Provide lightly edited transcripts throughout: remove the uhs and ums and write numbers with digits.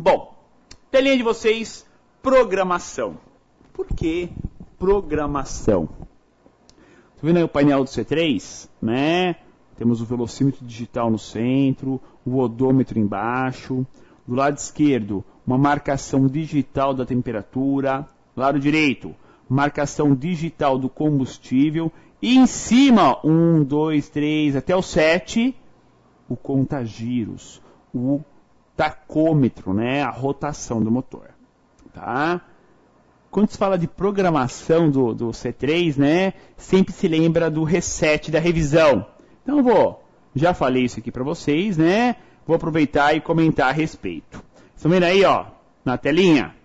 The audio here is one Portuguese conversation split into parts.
Bom, telinha de vocês, programação. Por que programação? Tá vendo aí o painel do C3, né? Temos o velocímetro digital no centro, o odômetro embaixo. Do lado esquerdo, uma marcação digital da temperatura. Do lado direito, marcação digital do combustível. E em cima, 1, 2, 3, até o 7, o contagiros, o tacômetro, né? A rotação do motor. Tá? Quando se fala de programação do C3, né, sempre se lembra do reset da revisão. Então já falei isso aqui para vocês, né? Vou aproveitar e comentar a respeito. Estão vendo aí, ó, na telinha?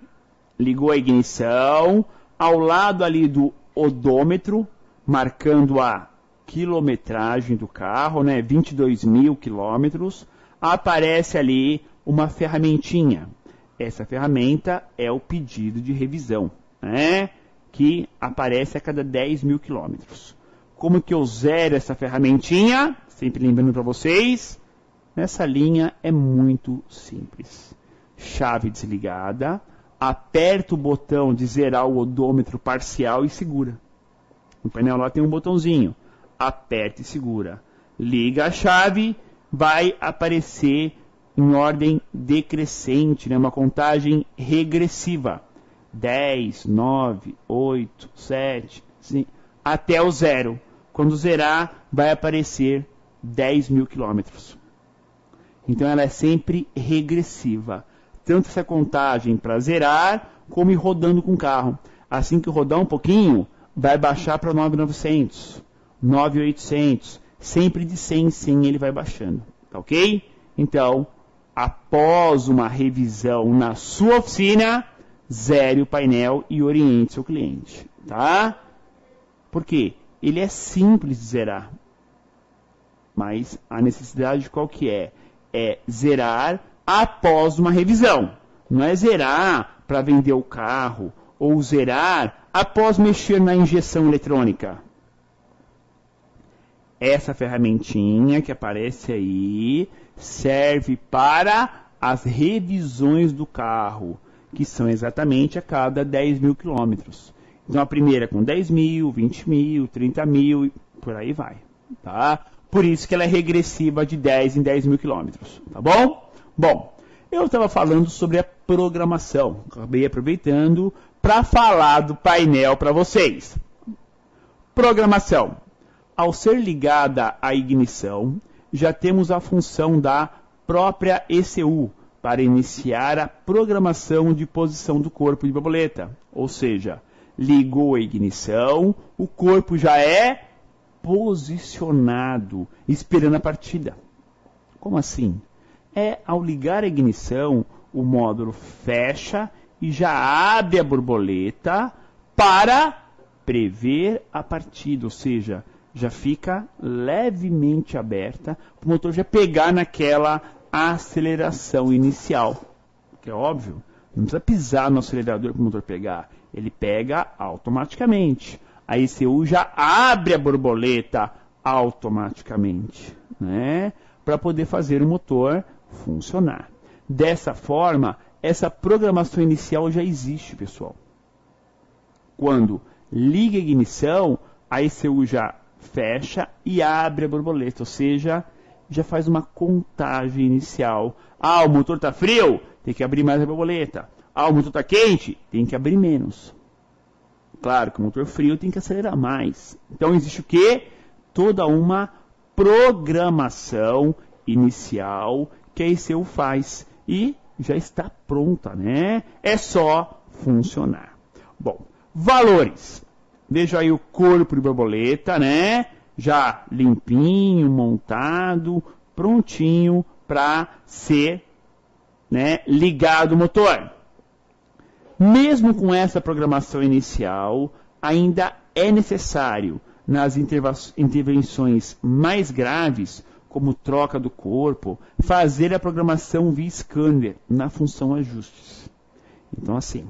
Ligou a ignição, ao lado ali do odômetro, marcando a quilometragem do carro, né, 22.000 quilômetros, aparece ali uma ferramentinha. Essa ferramenta é o pedido de revisão, né? Que aparece a cada 10.000 quilômetros. Como que eu zero essa ferramentinha? Sempre lembrando para vocês, nessa linha é muito simples. Chave desligada, aperta o botão de zerar o odômetro parcial e segura. No painel lá tem um botãozinho, aperta e segura. Liga a chave, vai aparecer em ordem decrescente, né? Uma contagem regressiva. 10, 9, 8, 7, 5, até o 0. Quando zerar, vai aparecer 10.000 quilômetros. Então ela é sempre regressiva. Tanto essa contagem para zerar, como ir rodando com o carro. Assim que rodar um pouquinho, vai baixar para 9.900, 9.800. Sempre de 100 em 100 ele vai baixando. Tá ok? Então, após uma revisão na sua oficina, zere o painel e oriente seu cliente, tá? Por quê? Ele é simples de zerar, mas a necessidade qual que é? É zerar após uma revisão. Não é zerar para vender o carro ou zerar após mexer na injeção eletrônica. Essa ferramentinha que aparece aí serve para as revisões do carro, que são exatamente a cada 10.000 quilômetros. Então a primeira com 10.000, 20.000, 30.000, por aí vai. Tá? Por isso que ela é regressiva de 10 em 10.000 quilômetros. Tá bom? Bom, eu estava falando sobre a programação. Acabei aproveitando para falar do painel para vocês. Programação. Ao ser ligada à ignição, já temos a função da própria ECU para iniciar a programação de posição do corpo de borboleta. Ou seja, ligou a ignição, o corpo já é posicionado, esperando a partida. Como assim? Ao ligar a ignição, o módulo fecha e já abre a borboleta para prever a partida, ou seja, já fica levemente aberta, para o motor já pegar naquela aceleração inicial. Que é óbvio, não precisa pisar no acelerador para o motor pegar, ele pega automaticamente. A ECU já abre a borboleta automaticamente, né? Para poder fazer o motor funcionar. Dessa forma, essa programação inicial já existe, pessoal. Quando liga a ignição, a ECU já fecha e abre a borboleta, ou seja, já faz uma contagem inicial. O motor está frio, tem que abrir mais a borboleta. O motor está quente, tem que abrir menos. Claro que o motor frio tem que acelerar mais. Então existe o quê? Toda uma programação inicial que a ECU faz e já está pronta, né? É só funcionar. Bom, valores. Veja aí o corpo de borboleta, né? Já limpinho, montado, prontinho para ser, né, ligado o motor. Mesmo com essa programação inicial, ainda é necessário, nas intervenções mais graves, como troca do corpo, fazer a programação via scanner na função ajustes. Então, assim,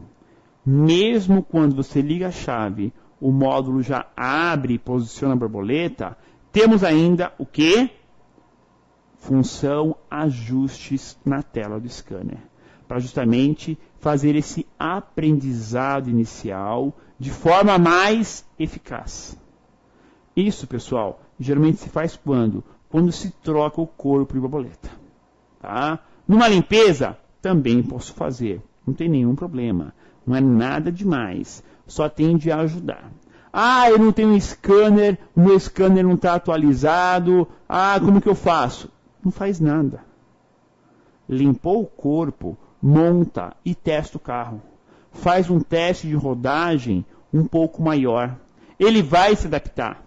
mesmo quando você liga a chave, o módulo já abre e posiciona a borboleta, temos ainda o quê? Função ajustes na tela do scanner. para justamente fazer esse aprendizado inicial de forma mais eficaz. Isso, pessoal, geralmente se faz quando? Quando se troca o corpo de borboleta. Tá? Numa limpeza, também posso fazer, não tem nenhum problema, não é nada demais, só tende a ajudar. Ah, eu não tenho um scanner, o meu scanner não está atualizado, como que eu faço? Não faz nada. Limpou o corpo, monta e testa o carro. Faz um teste de rodagem um pouco maior. Ele vai se adaptar.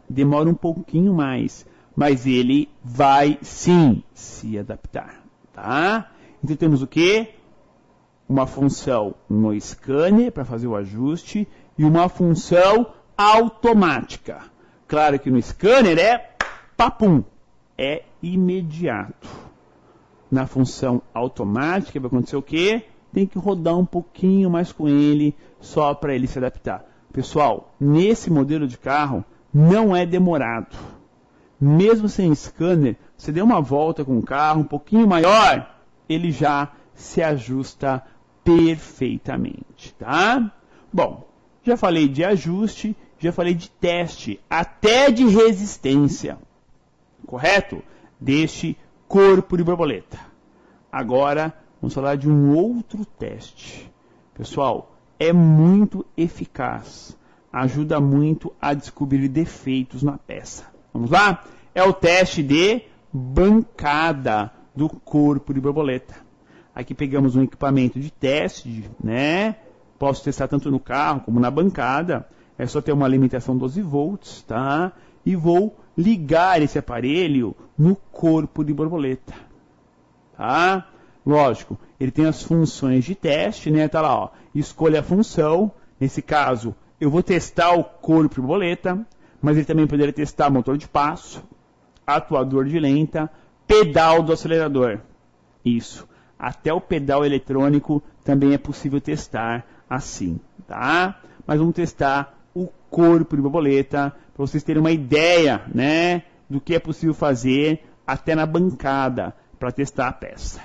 Demora um pouquinho mais, mas ele vai sim se adaptar. Tá? Então temos o quê? Uma função no scanner para fazer o ajuste e uma função automática. Claro que no scanner é papum, é imediato. Na função automática vai acontecer o quê? Tem que rodar um pouquinho mais com ele, só para ele se adaptar. Pessoal, nesse modelo de carro não é demorado. Mesmo sem scanner, você deu uma volta com o carro um pouquinho maior, ele já se ajusta perfeitamente, tá? Bom, já falei de ajuste, já falei de teste, até de resistência, correto? Deste corpo de borboleta. Agora, vamos falar de um outro teste. Pessoal, é muito eficaz. Ajuda muito a descobrir defeitos na peça. Vamos lá? É o teste de bancada do corpo de borboleta. Aqui pegamos um equipamento de teste, né? Posso testar tanto no carro como na bancada. É só ter uma limitação 12 volts, tá? E vou ligar esse aparelho no corpo de borboleta. Tá? Lógico, ele tem as funções de teste, né? Tá lá, ó. Escolha a função. Nesse caso, eu vou testar o corpo de borboleta, mas ele também poderia testar motor de passo, atuador de lenta, pedal do acelerador. Isso. Até o pedal eletrônico também é possível testar assim, tá? Mas vamos testar o corpo de borboleta para vocês terem uma ideia, né, do que é possível fazer até na bancada para testar a peça.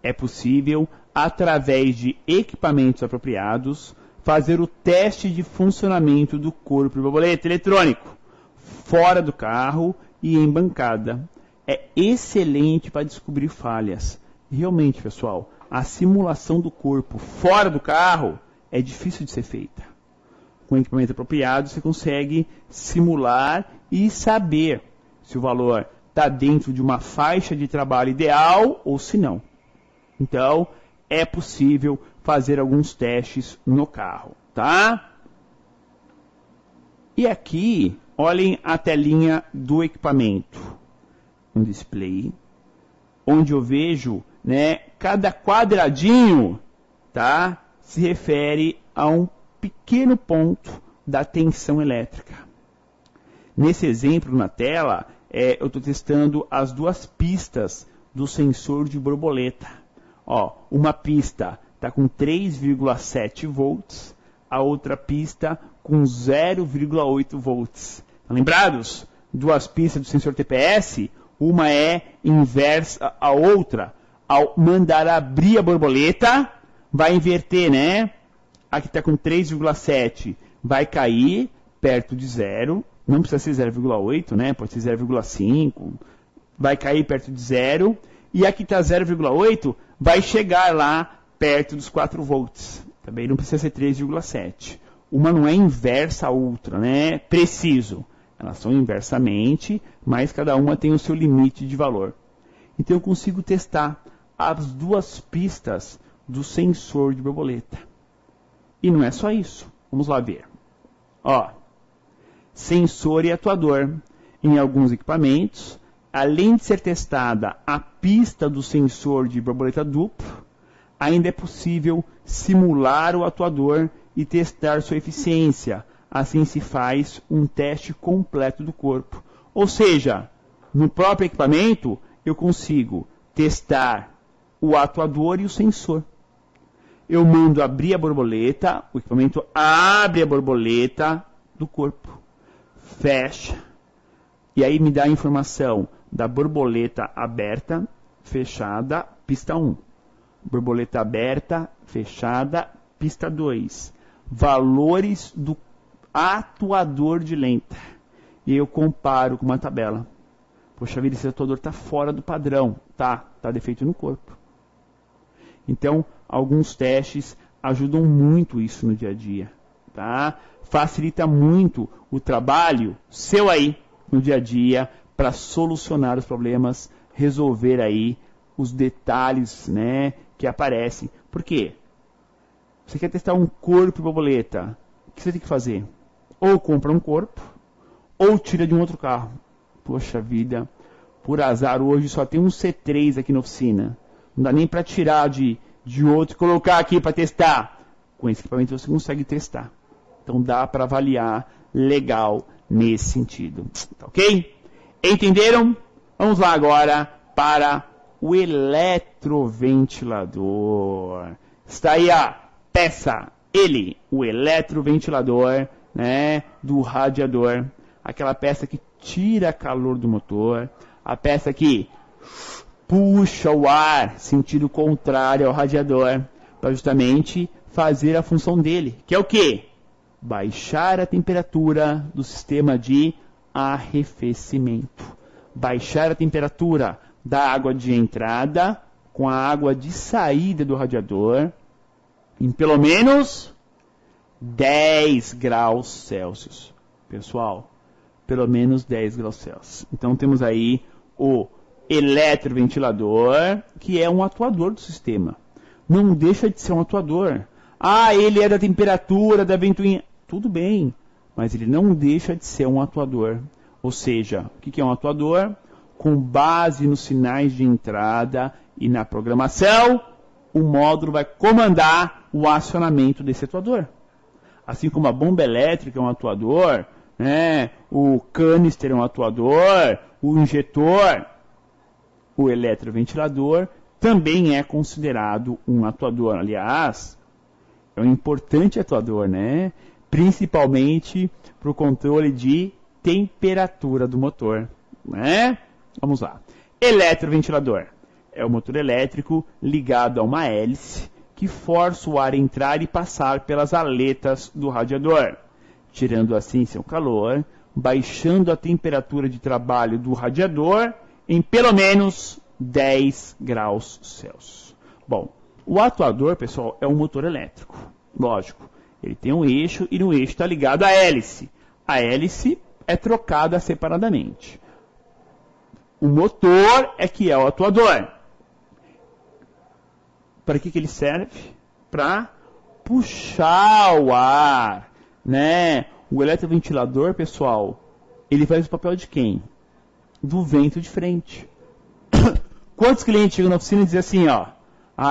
É possível, através de equipamentos apropriados, fazer o teste de funcionamento do corpo de borboleta eletrônico, fora do carro e em bancada. É excelente para descobrir falhas. Realmente, pessoal, a simulação do corpo fora do carro é difícil de ser feita. Com equipamento apropriado, você consegue simular e saber se o valor está dentro de uma faixa de trabalho ideal ou se não. Então, é possível fazer alguns testes no carro, tá? E aqui, olhem a telinha do equipamento. Um display, onde eu vejo, né, cada quadradinho, tá, se refere a um pequeno ponto da tensão elétrica. Nesse exemplo na tela, eu estou testando as duas pistas do sensor de borboleta. Ó, uma pista está com 3,7 volts, a outra pista com 0,8 volts. Tá lembrados? Duas pistas do sensor TPS, uma é inversa à outra. Ao mandar abrir a borboleta, vai inverter, né? Aqui está com 3,7, vai cair perto de 0. Não precisa ser 0,8, né? Pode ser 0,5. Vai cair perto de 0. E aqui está 0,8, vai chegar lá perto dos 4 volts. Também não precisa ser 3,7. Uma não é inversa à outra, né? Preciso. Elas são inversamente, mas cada uma tem o seu limite de valor. Então eu consigo testar as duas pistas do sensor de borboleta. E não é só isso. Vamos lá ver. Ó, sensor e atuador. Em alguns equipamentos, além de ser testada a pista do sensor de borboleta duplo, ainda é possível simular o atuador e testar sua eficiência. Assim se faz um teste completo do corpo. Ou seja, no próprio equipamento, eu consigo testar o atuador e o sensor. Eu mando abrir a borboleta, o equipamento abre a borboleta do corpo, fecha, e aí me dá a informação da borboleta aberta, fechada, pista 1. Borboleta aberta, fechada, pista 2. Valores do atuador de lenta. E eu comparo com uma tabela. Poxa vida, esse atuador está fora do padrão. Tá defeito no corpo. Então, alguns testes ajudam muito isso no dia a dia. Tá? Facilita muito o trabalho seu aí no dia a dia para solucionar os problemas, resolver aí os detalhes, né, que aparecem. Por quê? Você quer testar um corpo borboleta, o que você tem que fazer? Ou compra um corpo, ou tira de um outro carro. Poxa vida, por azar hoje só tem um C3 aqui na oficina. Não dá nem para tirar de outro e colocar aqui para testar. Com esse equipamento você consegue testar. Então dá para avaliar legal nesse sentido. Tá ok? Entenderam? Vamos lá agora para o eletroventilador. Está aí a peça, ele, o eletroventilador, né, do radiador. Aquela peça que tira calor do motor. A peça que puxa o ar, sentido contrário ao radiador, para justamente fazer a função dele, que é o quê? Baixar a temperatura do sistema de arrefecimento. Baixar a temperatura da água de entrada com a água de saída do radiador em pelo menos 10 graus Celsius. Pessoal, pelo menos 10 graus Celsius. Então temos aí o eletroventilador, que é um atuador do sistema. Não deixa de ser um atuador. Ah, ele é da temperatura, da ventoinha. Tudo bem, mas ele não deixa de ser um atuador. Ou seja, o que é um atuador? Com base nos sinais de entrada e na programação, o módulo vai comandar o acionamento desse atuador. Assim como a bomba elétrica é um atuador, né? O canister é um atuador, o injetor, o eletroventilador também é considerado um atuador. Aliás, é um importante atuador, né? Principalmente para o controle de temperatura do motor, né? Vamos lá. Eletroventilador é o motor elétrico ligado a uma hélice que força o ar a entrar e passar pelas aletas do radiador, tirando assim seu calor, baixando a temperatura de trabalho do radiador em pelo menos 10 graus Celsius. Bom, o atuador, pessoal, é um motor elétrico. Lógico, ele tem um eixo e no eixo está ligado a hélice. A hélice é trocada separadamente. O motor é que é o atuador. Para que ele serve? Para puxar o ar, né? O eletroventilador, pessoal, ele faz o papel de quem? Do vento de frente. Quantos clientes chegam na oficina e dizem assim, ó,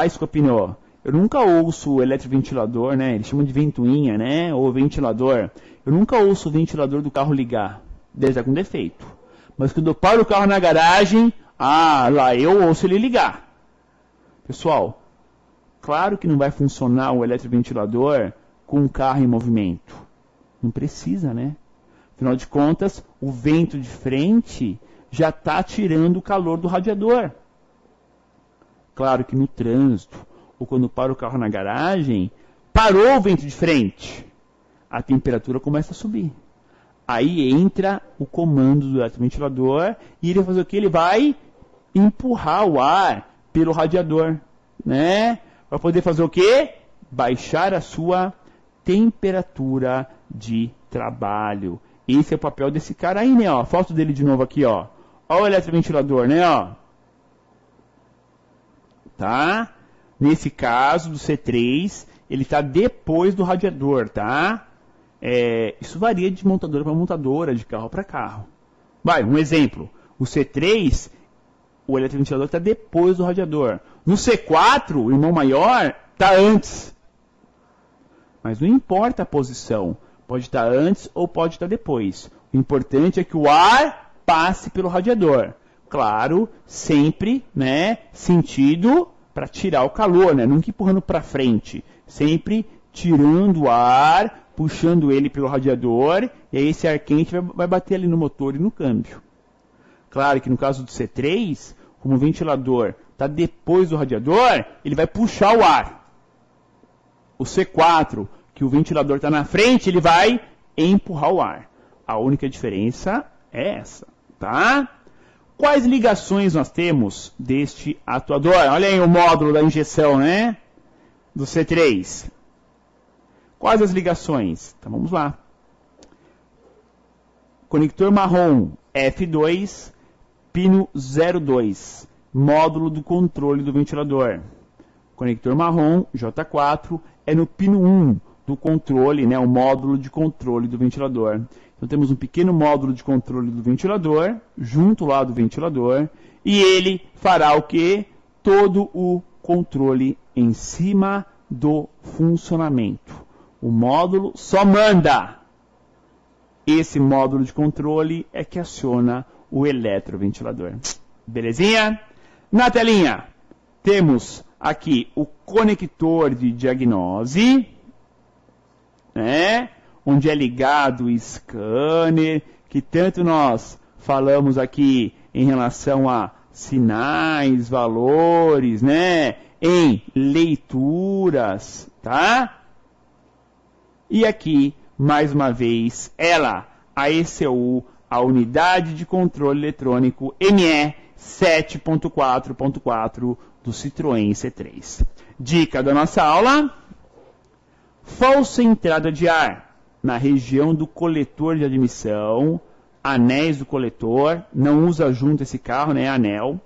Scopinó, eu nunca ouço o eletroventilador, né? Eles chamam de ventoinha, né? Ou ventilador. Eu nunca ouço o ventilador do carro ligar. Deve estar com defeito. Mas quando eu paro o carro na garagem, lá eu ouço ele ligar. Pessoal, claro que não vai funcionar o eletroventilador com um carro em movimento. Não precisa, né? Afinal de contas, o vento de frente já está tirando o calor do radiador. Claro que no trânsito, ou quando para o carro na garagem, parou o vento de frente. A temperatura começa a subir. Aí entra o comando do eletroventilador e ele vai fazer o que? Ele vai empurrar o ar pelo radiador, né? Para poder fazer o que? Baixar a sua temperatura de trabalho. Esse é o papel desse cara aí, né? Ó, a foto dele de novo aqui, ó. Olha o eletroventilador, né? Ó. Tá? Nesse caso do C3, ele está depois do radiador, tá? Isso varia de montadora para montadora, de carro para carro. Vai, um exemplo. O C3, o eletroventilador está depois do radiador. No C4, o irmão maior está antes. Mas não importa a posição. Pode estar antes ou pode estar depois. O importante é que o ar passe pelo radiador. Claro, sempre, né, sentido para tirar o calor, né? Nunca empurrando para frente. Sempre tirando o ar, puxando ele pelo radiador, e aí esse ar quente vai bater ali no motor e no câmbio. Claro que no caso do C3, como o ventilador está depois do radiador, ele vai puxar o ar. O C4, que o ventilador está na frente, ele vai empurrar o ar. A única diferença é essa, tá? Quais ligações nós temos deste atuador? Olha aí o módulo da injeção, né? Do C3. Quais as ligações? Então vamos lá. Conector marrom F2, pino 02, módulo do controle do ventilador. Conector marrom J4 é no pino 1 do controle, né, o módulo de controle do ventilador. Então temos um pequeno módulo de controle do ventilador, junto lá do ventilador, e ele fará o quê? Todo o controle em cima do funcionamento. O módulo só manda. Esse módulo de controle é que aciona o eletroventilador. Belezinha? Na telinha, temos aqui o conector de diagnose, né? Onde é ligado o scanner, que tanto nós falamos aqui em relação a sinais, valores, né? Em leituras, tá? E aqui, mais uma vez, ela, a ECU, a Unidade de Controle Eletrônico ME 7.4.4 do Citroën C3. Dica da nossa aula: falsa entrada de ar na região do coletor de admissão, anéis do coletor, não usa junto esse carro, né, anel,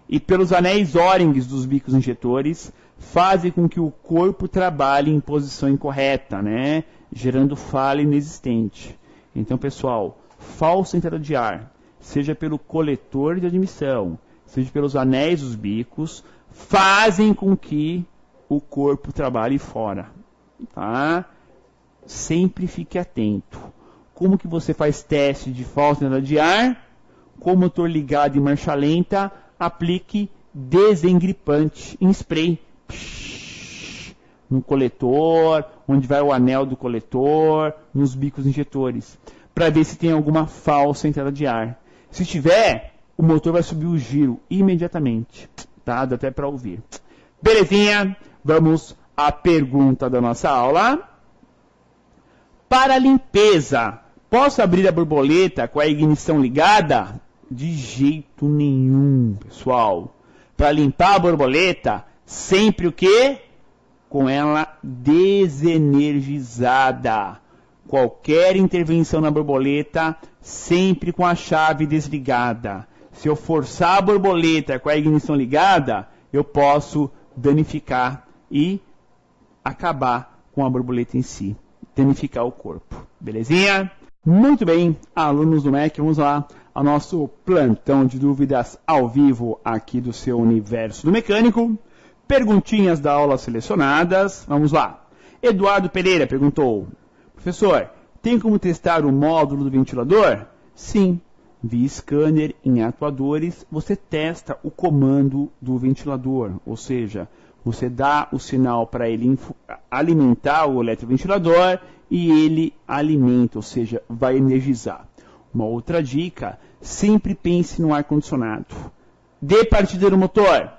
e pelos anéis O-rings dos bicos injetores, fazem com que o corpo trabalhe em posição incorreta, né, gerando falha inexistente. Então, pessoal, falsa entrada de ar, seja pelo coletor de admissão, seja pelos anéis dos bicos, fazem com que o corpo trabalhe fora, tá? Sempre fique atento. Como que você faz teste de falsa entrada de ar? Com o motor ligado em marcha lenta, aplique desengripante em spray. No coletor, onde vai o anel do coletor, nos bicos injetores, para ver se tem alguma falsa entrada de ar. Se tiver, o motor vai subir o giro imediatamente, tá? Dá até para ouvir. Belezinha? Vamos à pergunta da nossa aula. Para a limpeza, posso abrir a borboleta com a ignição ligada? De jeito nenhum, pessoal. Para limpar a borboleta, sempre o quê? Com ela desenergizada. Qualquer intervenção na borboleta, sempre com a chave desligada. Se eu forçar a borboleta com a ignição ligada, eu posso danificar e acabar com a borboleta em si. Danificar o corpo. Belezinha? Muito bem, alunos do MEC, vamos lá ao nosso plantão de dúvidas ao vivo aqui do seu Universo do Mecânico. Perguntinhas da aula selecionadas. Vamos lá. Eduardo Pereira perguntou: professor, tem como testar o módulo do ventilador? Sim. Via scanner em atuadores, você testa o comando do ventilador, ou seja, você dá o sinal para ele alimentar o eletroventilador e ele alimenta, ou seja, vai energizar. Uma outra dica, sempre pense no ar-condicionado. Dê partida no motor.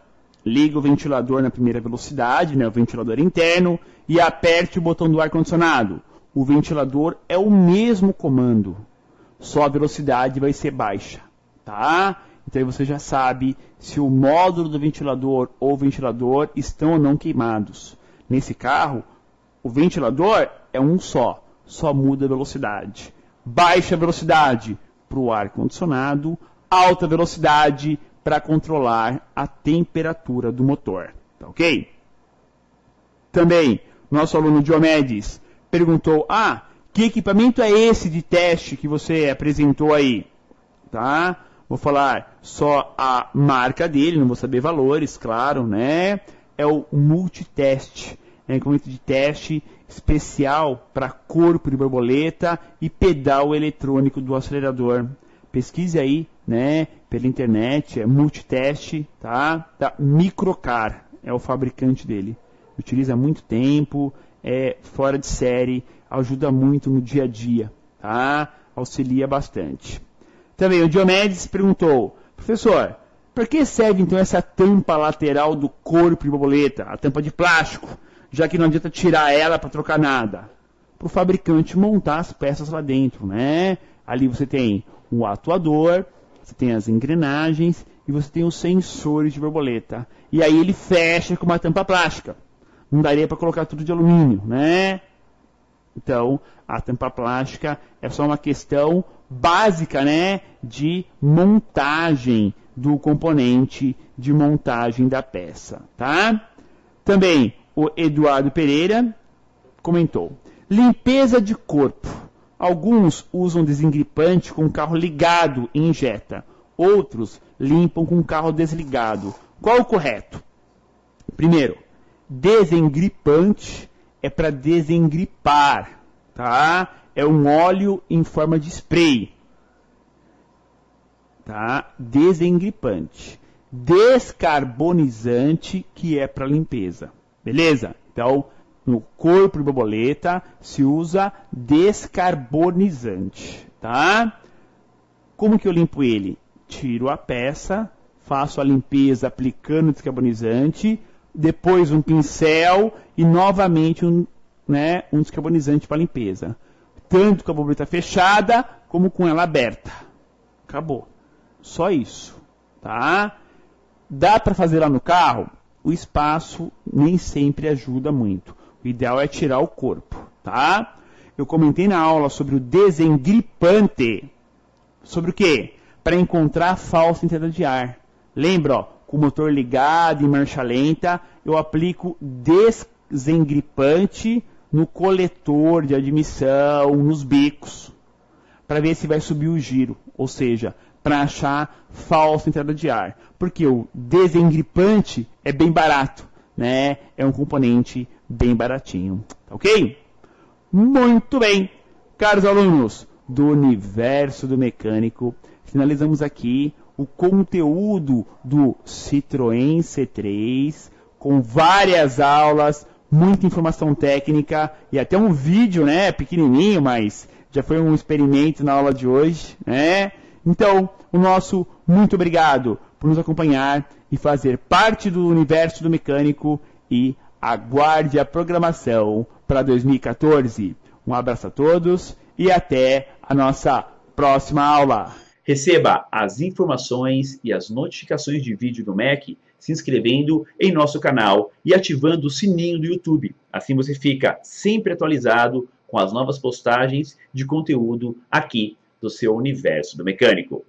Liga o ventilador na primeira velocidade, né, o ventilador interno, e aperte o botão do ar-condicionado. O ventilador é o mesmo comando, só a velocidade vai ser baixa, tá? Então aí você já sabe se o módulo do ventilador ou o ventilador estão ou não queimados. Nesse carro, o ventilador é um só muda a velocidade. Baixa velocidade para o ar-condicionado, alta velocidade para controlar a temperatura do motor, tá ok? Também, nosso aluno Diomedes perguntou: que equipamento é esse de teste que você apresentou aí? Tá? Vou falar só a marca dele, não vou saber valores, claro, né? É o Multitest. É um equipamento de teste especial para corpo de borboleta e pedal eletrônico do acelerador. Pesquise aí, né? Pela internet, é Multitest, tá? Da Microcar, é o fabricante dele. Utiliza há muito tempo, é fora de série, ajuda muito no dia a dia, tá? Auxilia bastante. Também o Diomedes perguntou: professor, Para que serve então essa tampa lateral do corpo de borboleta, a tampa de plástico, já que não adianta tirar ela para trocar nada? Para o fabricante montar as peças lá dentro, né? Ali você tem o atuador, você tem as engrenagens e você tem os sensores de borboleta. E aí ele fecha com uma tampa plástica. Não daria para colocar tudo de alumínio, né? Então, a tampa plástica é só uma questão básica, né, de montagem do componente, de montagem da peça, tá? Também o Eduardo Pereira comentou: limpeza de corpo. Alguns usam desengripante com o carro ligado e injeta. Outros limpam com o carro desligado. Qual o correto? Primeiro, desengripante é para desengripar, tá? É um óleo em forma de spray, tá? Desengripante. Descarbonizante, que é para limpeza, beleza? Então, no corpo de borboleta se usa descarbonizante, tá? Como que eu limpo ele? Tiro a peça, faço a limpeza aplicando descarbonizante, depois um pincel e novamente um descarbonizante para limpeza. Tanto com a borboleta fechada, como com ela aberta. Acabou. Só isso, tá? Dá para fazer lá no carro? O espaço nem sempre ajuda muito. O ideal é tirar o corpo, tá? Eu comentei na aula sobre o desengripante. Sobre o quê? Para encontrar a falsa entrada de ar. Lembra, ó, com o motor ligado em marcha lenta, eu aplico desengripante no coletor de admissão, nos bicos, para ver se vai subir o giro, ou seja, para achar falsa entrada de ar. Porque o desengripante é bem barato, né? É um componente bem baratinho, tá ok? Muito bem, caros alunos do Universo do Mecânico, finalizamos aqui o conteúdo do Citroën C3, com várias aulas, muita informação técnica e até um vídeo, né, pequenininho, mas já foi um experimento na aula de hoje, né? Então, o nosso muito obrigado por nos acompanhar e fazer parte do Universo do Mecânico e aguarde a programação para 2014. Um abraço a todos e até a nossa próxima aula. Receba as informações e as notificações de vídeo do MEC se inscrevendo em nosso canal e ativando o sininho do YouTube. Assim você fica sempre atualizado com as novas postagens de conteúdo aqui do seu Universo do Mecânico.